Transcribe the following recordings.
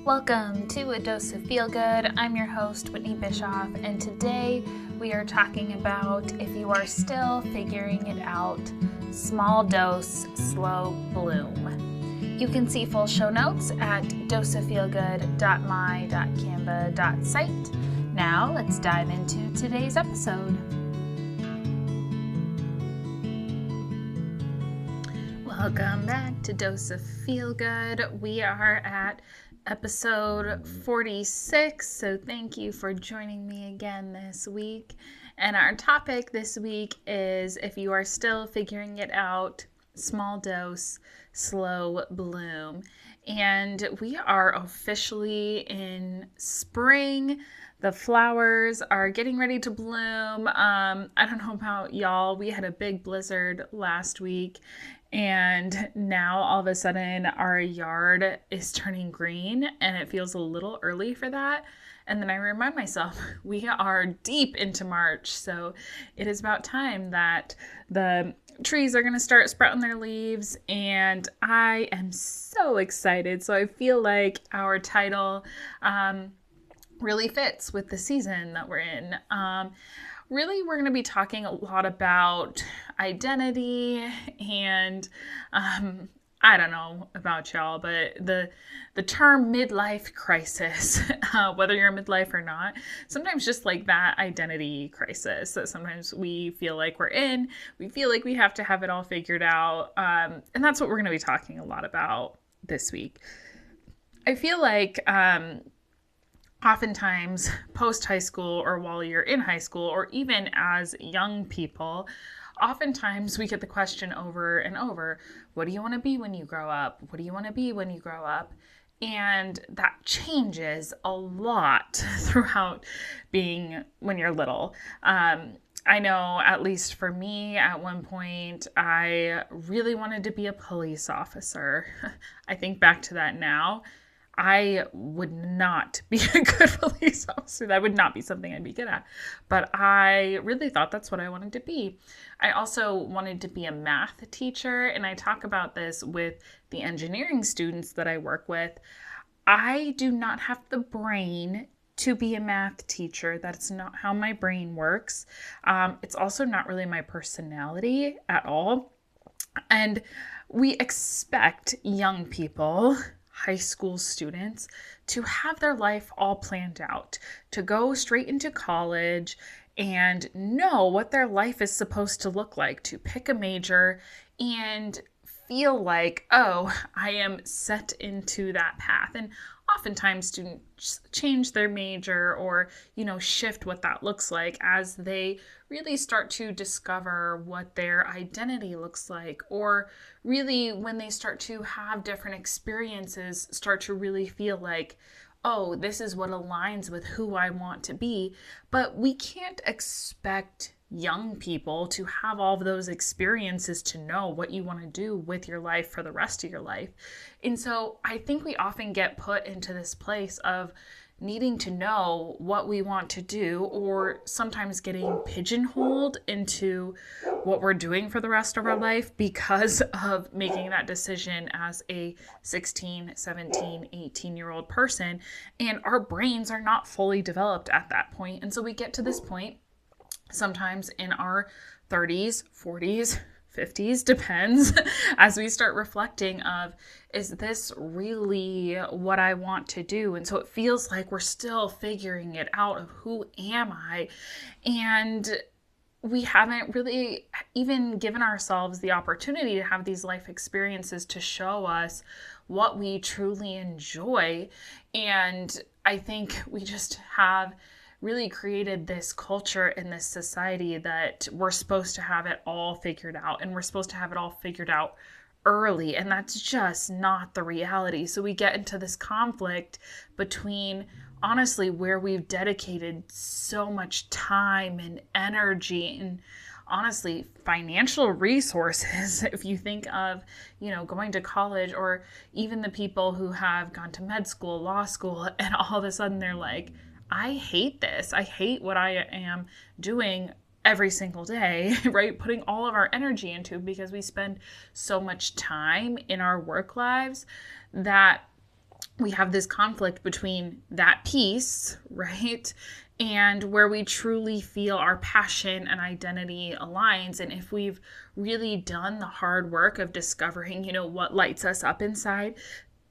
Welcome to A Dose of Feel Good. I'm your host, Whitney Bischoff, and today we are talking about if you are still figuring it out, small dose, slow bloom. You can see full show notes at doseoffeelgood.my.canva.site. Now let's dive into today's episode. Welcome back to Dose of Feel Good. We are at episode 46, so thank you for joining me again this week. And our topic this week is if you are still figuring it out, small dose, slow bloom. And we are officially in spring. The flowers are getting ready to bloom. I don't know about y'all. We had a big blizzard last week. And now all of a sudden our yard is turning green and it feels a little early for that. And then I remind myself we are deep into March. So it is about time that the trees are going to start sprouting their leaves. And I am so excited. So I feel like our title really fits with the season that we're in. Really, we're going to be talking a lot about identity and I don't know about y'all, but the term midlife crisis, whether you're midlife or not, sometimes just like that identity crisis that sometimes we feel like we're in, we feel like we have to have it all figured out. And that's what we're going to be talking a lot about this week. I feel like oftentimes post-high school or while you're in high school or even as young people, oftentimes we get the question over and over, what do you want to be when you grow up? What do you want to be when you grow up? And that changes a lot throughout being when you're little. I know, at least for me, at one point, I really wanted to be a police officer. I think back to that now. I would not be a good police officer. That would not be something I'd be good at. But I really thought that's what I wanted to be. I also wanted to be a math teacher, and I talk about this with the engineering students that I work with. I do not have the brain to be a math teacher. That's not how my brain works. It's also not really my personality at all. And we expect young people, high school students, to have their life all planned out, to go straight into college and know what their life is supposed to look like, to pick a major and feel like, oh, I am set into that path. And oftentimes students change their major or, shift what that looks like as they really start to discover what their identity looks like, or really when they start to have different experiences, start to really feel like, oh, this is what aligns with who I want to be. But we can't expect young people to have all of those experiences to know what you want to do with your life for the rest of your life. And so I think we often get put into this place of needing to know what we want to do, or sometimes getting pigeonholed into what we're doing for the rest of our life because of making that decision as a 16, 17, 18-year-old person. And our brains are not fully developed at that point. And so we get to this point sometimes in our 30s, 40s, 50s, depends, as we start reflecting of, is this really what I want to do? And so it feels like we're still figuring it out of who am I? And we haven't really even given ourselves the opportunity to have these life experiences to show us what we truly enjoy. And I think we just have really created this culture in this society that we're supposed to have it all figured out, and we're supposed to have it all figured out early, and that's just not the reality. So we get into this conflict between, honestly, where we've dedicated so much time and energy and honestly financial resources. If you think of, going to college, or even the people who have gone to med school, law school, and all of a sudden they're like, I hate this. I hate what I am doing every single day, right? Putting all of our energy into, because we spend so much time in our work lives that we have this conflict between that piece, right? And where we truly feel our passion and identity aligns. And if we've really done the hard work of discovering, what lights us up inside,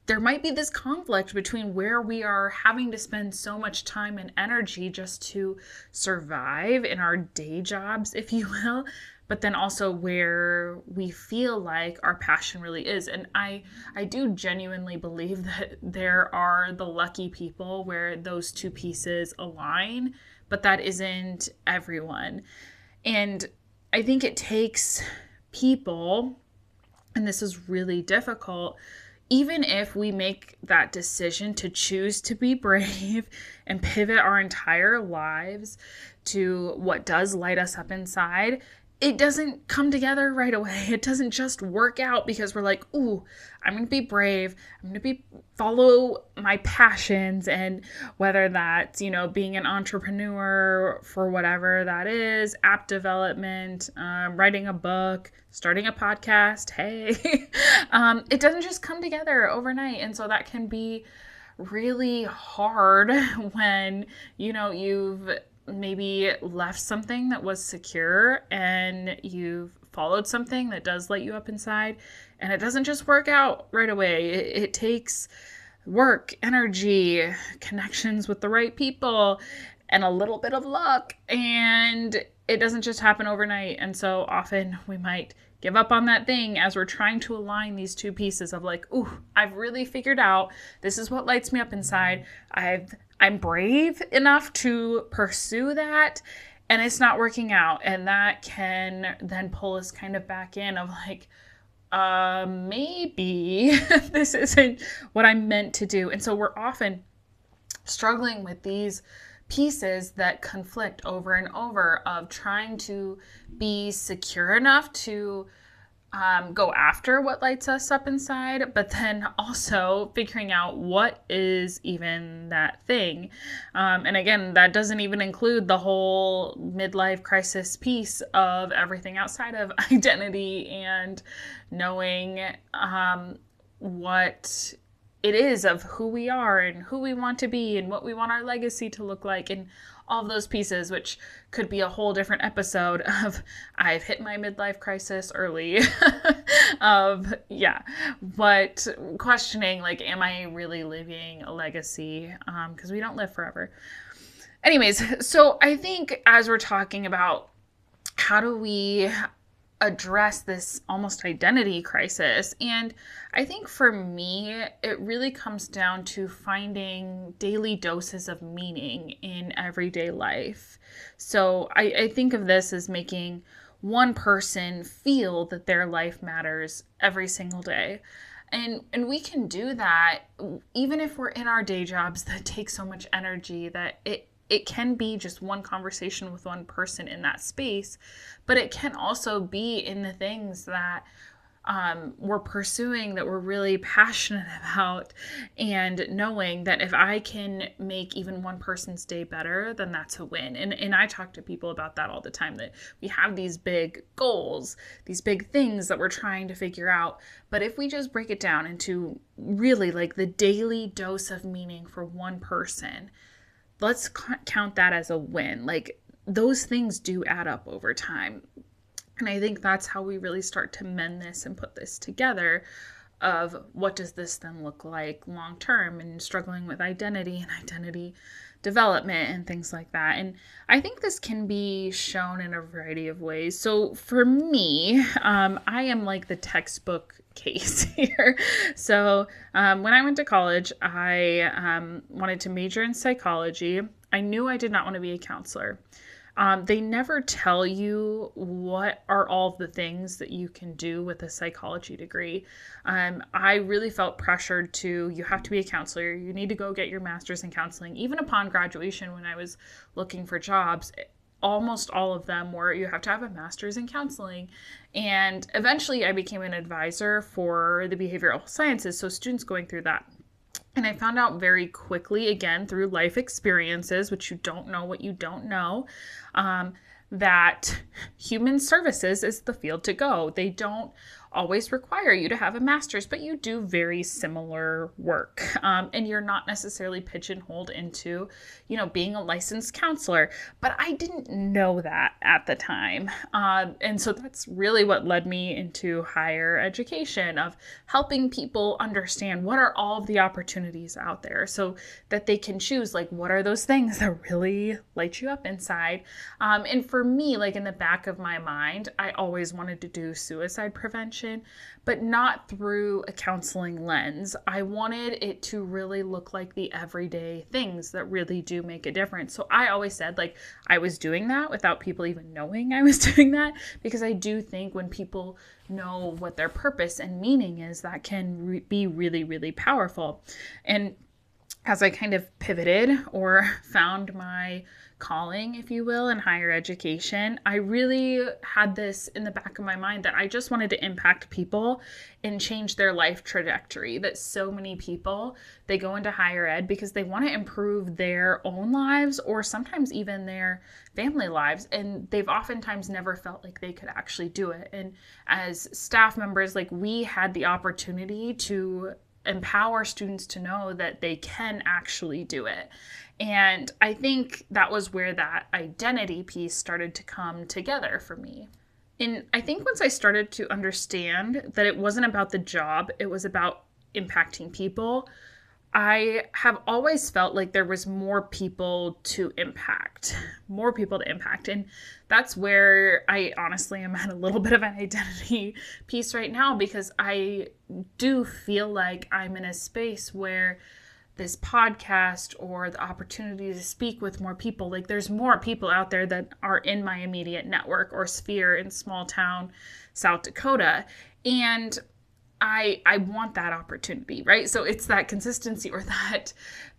there might be this conflict between where we are having to spend so much time and energy just to survive in our day jobs, if you will, but then also where we feel like our passion really is. And I do genuinely believe that there are the lucky people where those two pieces align, but that isn't everyone. And I think it takes people, and this is really difficult, even if we make that decision to choose to be brave and pivot our entire lives to what does light us up inside, it doesn't come together right away. It doesn't just work out because we're like, ooh, I'm going to be brave. I'm going to follow my passions. And whether that's, being an entrepreneur for whatever that is, app development, writing a book, starting a podcast, hey, it doesn't just come together overnight. And so that can be really hard when, you've maybe left something that was secure and you've followed something that does light you up inside, and it doesn't just work out right away. It takes work, energy, connections with the right people, and a little bit of luck, and it doesn't just happen overnight. And so often we might give up on that thing as we're trying to align these two pieces of like, ooh, I've really figured out this is what lights me up inside. I'm brave enough to pursue that, and it's not working out. And that can then pull us kind of back in of like, maybe this isn't what I'm meant to do. And so we're often struggling with these pieces that conflict over and over of trying to be secure enough to go after what lights us up inside, but then also figuring out what is even that thing. And again, that doesn't even include the whole midlife crisis piece of everything outside of identity and knowing what it is of who we are and who we want to be and what we want our legacy to look like, and all of those pieces, which could be a whole different episode of I've hit my midlife crisis early but questioning like, am I really living a legacy? Because we don't live forever. Anyways, so I think as we're talking about how do we address this almost identity crisis, and I think for me, it really comes down to finding daily doses of meaning in everyday life. So I think of this as making one person feel that their life matters every single day. And we can do that even if we're in our day jobs that take so much energy that it can be just one conversation with one person in that space, but it can also be in the things that we're pursuing, that we're really passionate about, and knowing that if I can make even one person's day better, then that's a win. And I talk to people about that all the time, that we have these big goals, these big things that we're trying to figure out. But if we just break it down into really like the daily dose of meaning for one person, let's count that as a win. Like, those things do add up over time. And I think that's how we really start to mend this and put this together of what does this then look like long term, and struggling with identity and identity development and things like that. And I think this can be shown in a variety of ways. So for me, I am like the textbook case here. So when I went to college, I wanted to major in psychology. I knew I did not want to be a counselor. They never tell you what are all the things that you can do with a psychology degree. I really felt pressured to, you have to be a counselor. You need to go get your master's in counseling. Even upon graduation, when I was looking for jobs, almost all of them were, you have to have a master's in counseling. And eventually I became an advisor for the behavioral sciences, so students going through that. And I found out very quickly, again, through life experiences, which you don't know what you don't know, that human services is the field to go. They don't always require you to have a master's, but you do very similar work. And you're not necessarily pigeonholed into, being a licensed counselor. But I didn't know that at the time. And so that's really what led me into higher education, of helping people understand what are all of the opportunities out there so that they can choose, like, what are those things that really light you up inside. And for me, like, in the back of my mind, I always wanted to do suicide prevention, but not through a counseling lens. I wanted it to really look like the everyday things that really do make a difference. So I always said, like, I was doing that without people even knowing I was doing that, because I do think when people know what their purpose and meaning is, that can be really, really powerful. And as I kind of pivoted or found my calling, if you will, in higher education, I really had this in the back of my mind that I just wanted to impact people and change their life trajectory. That so many people, they go into higher ed because they want to improve their own lives, or sometimes even their family lives, and they've oftentimes never felt like they could actually do it. And as staff members, like, we had the opportunity to empower students to know that they can actually do it. And I think that was where that identity piece started to come together for me. And I think once I started to understand that it wasn't about the job, it was about impacting people, I have always felt like there was more people to impact. And that's where I honestly am at a little bit of an identity piece right now, because I do feel like I'm in a space where this podcast or the opportunity to speak with more people, like, there's more people out there that are in my immediate network or sphere in small town South Dakota. And I want that opportunity, right? So it's that consistency or that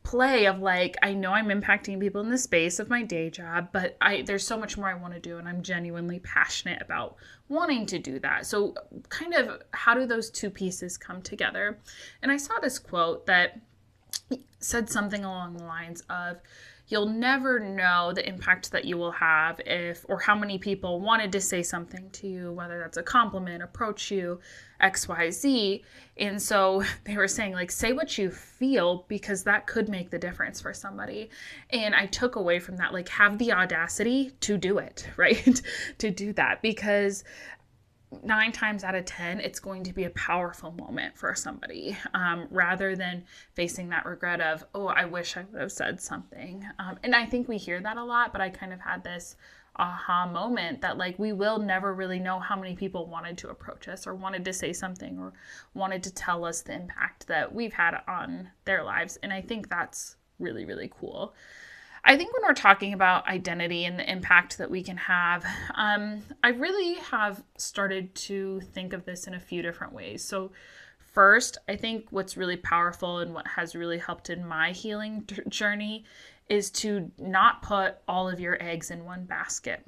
play of, like, I know I'm impacting people in the space of my day job, but there's so much more I want to do, and I'm genuinely passionate about wanting to do that. So kind of, how do those two pieces come together? And I saw this quote that said something along the lines of, you'll never know the impact that you will have if, or how many people wanted to say something to you, whether that's a compliment, approach you, XYZ. And so they were saying, like, say what you feel, because that could make the difference for somebody. And I took away from that, like, have the audacity to do it, right? To do that, because 9 times out of 10, it's going to be a powerful moment for somebody, rather than facing that regret of, oh, I wish I would have said something. And I think we hear that a lot, but I kind of had this aha moment that, like, we will never really know how many people wanted to approach us or wanted to say something or wanted to tell us the impact that we've had on their lives. And I think that's really, really cool. I think when we're talking about identity and the impact that we can have, I really have started to think of this in a few different ways. So first, I think what's really powerful and what has really helped in my healing journey is to not put all of your eggs in one basket.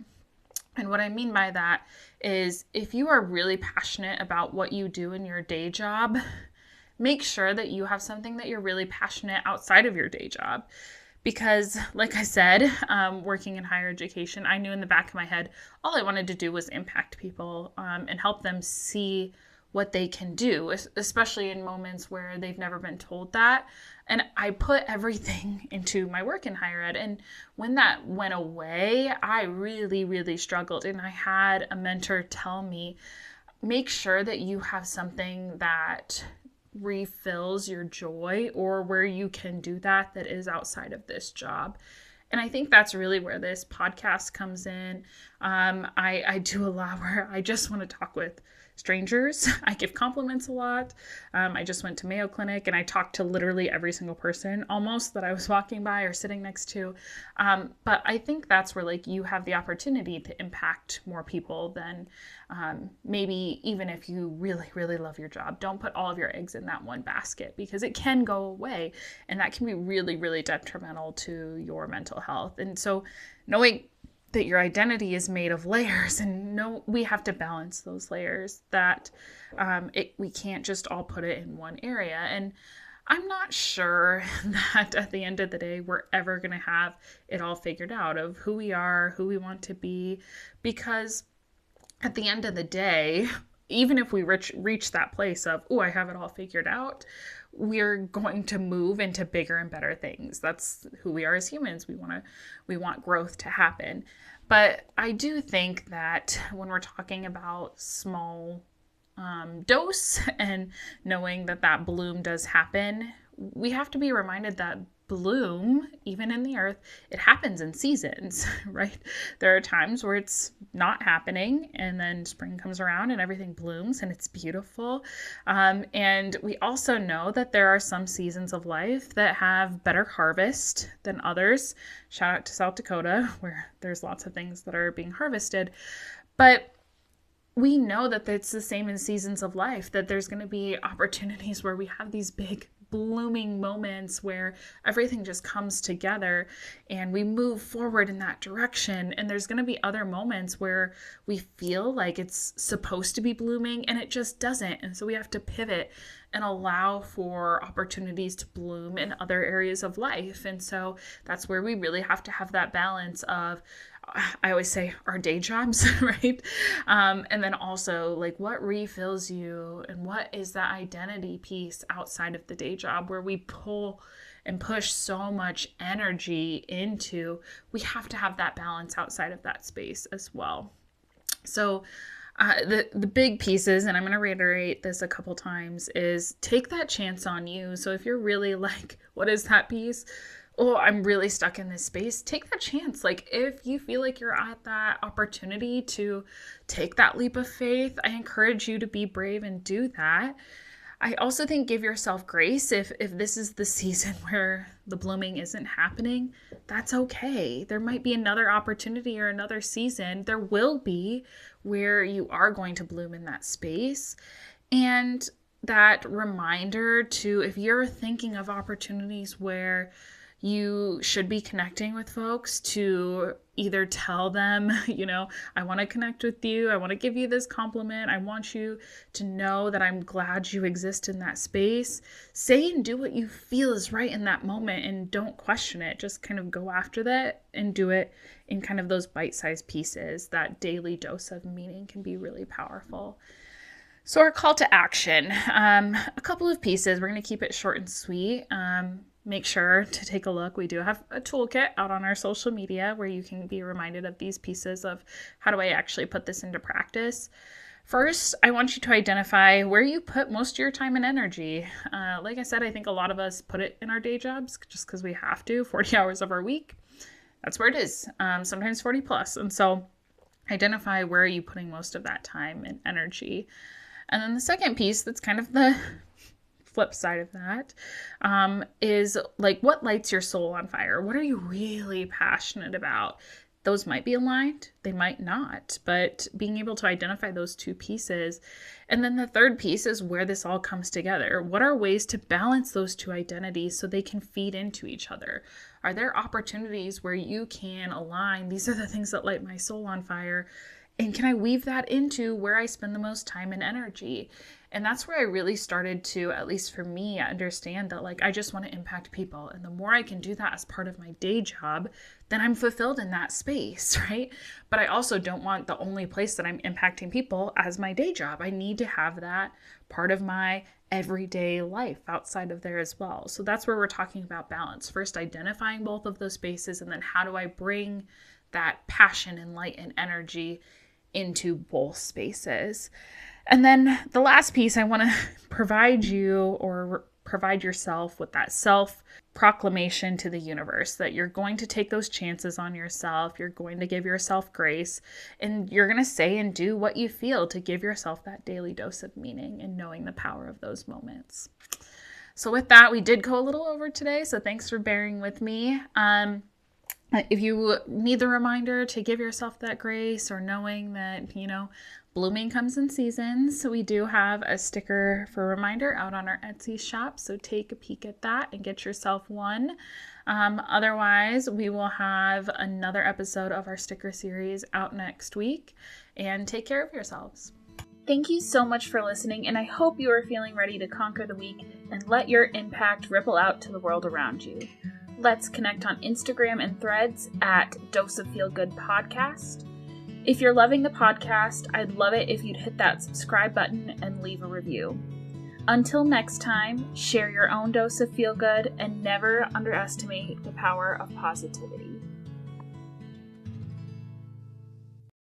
And what I mean by that is, if you are really passionate about what you do in your day job, make sure that you have something that you're really passionate outside of your day job. Because, like I said, working in higher education, I knew in the back of my head, all I wanted to do was impact people and help them see what they can do, especially in moments where they've never been told that. And I put everything into my work in higher ed. And when that went away, I really, really struggled. And I had a mentor tell me, make sure that you have something that refills your joy, or where you can do that is outside of this job. And I think that's really where this podcast comes in. I do a lot where I just want to talk with strangers. I give compliments a lot. I just went to Mayo Clinic and I talked to literally every single person almost that I was walking by or sitting next to. But I think that's where, like, you have the opportunity to impact more people than maybe even if you really, really love your job. Don't put all of your eggs in that one basket, because it can go away and that can be really, really detrimental to your mental health. And so knowing that your identity is made of layers, and we have to balance those layers, that we can't just all put it in one area. And I'm not sure that at the end of the day, we're ever going to have it all figured out of who we are, who we want to be, because at the end of the day, even if we reach that place of, oh, I have it all figured out, we're going to move into bigger and better things. That's who we are as humans. We want growth to happen. But I do think that when we're talking about small dose and knowing that bloom does happen, we have to be reminded that bloom, even in the earth, it happens in seasons, right? There are times where it's not happening, and then spring comes around and everything blooms and it's beautiful. And we also know that there are some seasons of life that have better harvest than others. Shout out to South Dakota, where there's lots of things that are being harvested. But we know that it's the same in seasons of life, that there's going to be opportunities where we have these big blooming moments where everything just comes together and we move forward in that direction. And there's going to be other moments where we feel like it's supposed to be blooming and it just doesn't. And so we have to pivot and allow for opportunities to bloom in other areas of life. And so that's where we really have to have that balance of, I always say, our day jobs, right? And then also like what refills you and what is that identity piece outside of the day job where we pull and push so much energy into. We have to have that balance outside of that space as well. So the big pieces, and I'm going to reiterate this a couple times, is take that chance on you. So if you're really like, what is that piece? Oh, I'm really stuck in this space. Take that chance. Like if you feel like you're at that opportunity to take that leap of faith, I encourage you to be brave and do that. I also think give yourself grace if this is the season where the blooming isn't happening. That's okay. There might be another opportunity or another season. There will be where you are going to bloom in that space. And that reminder to, if you're thinking of opportunities where you should be connecting with folks, to either tell them, I want to connect with you. I want to give you this compliment. I want you to know that I'm glad you exist in that space. Say and do what you feel is right in that moment and don't question it. Just kind of go after that and do it in kind of those bite-sized pieces. That daily dose of meaning can be really powerful. So our call to action, a couple of pieces. We're going to keep it short and sweet. Make sure to take a look. We do have a toolkit out on our social media where you can be reminded of these pieces of how do I actually put this into practice. First, I want you to identify where you put most of your time and energy. Like I said, I think a lot of us put it in our day jobs just because we have to, 40 hours of our week. That's where it is, sometimes 40 plus. And so identify where are you putting most of that time and energy. And then the second piece that's kind of the flip side of that is like, what lights your soul on fire? What are you really passionate about? Those might be aligned, they might not, but being able to identify those two pieces. And then the third piece is where this all comes together. What are ways to balance those two identities so they can feed into each other? Are there opportunities where you can align, these are the things that light my soul on fire, and can I weave that into where I spend the most time and energy? And that's where I really started to, at least for me, understand that like, I just want to impact people. And the more I can do that as part of my day job, then I'm fulfilled in that space, right? But I also don't want the only place that I'm impacting people as my day job. I need to have that part of my everyday life outside of there as well. So that's where we're talking about balance. First, identifying both of those spaces, and then how do I bring that passion and light and energy into both spaces? And then the last piece, I want to provide you or provide yourself with that self-proclamation to the universe, that you're going to take those chances on yourself. You're going to give yourself grace, and you're going to say and do what you feel to give yourself that daily dose of meaning and knowing the power of those moments. So with that, we did go a little over today, so thanks for bearing with me. If you need the reminder to give yourself that grace, or knowing that, blooming comes in seasons, so we do have a sticker for reminder out on our Etsy shop. So take a peek at that and get yourself one. Otherwise, we will have another episode of our sticker series out next week. And take care of yourselves. Thank you so much for listening, and I hope you are feeling ready to conquer the week and let your impact ripple out to the world around you. Let's connect on Instagram and Threads at Dose of Feel Good Podcast. If you're loving the podcast, I'd love it if you'd hit that subscribe button and leave a review. Until next time, share your own dose of feel good and never underestimate the power of positivity.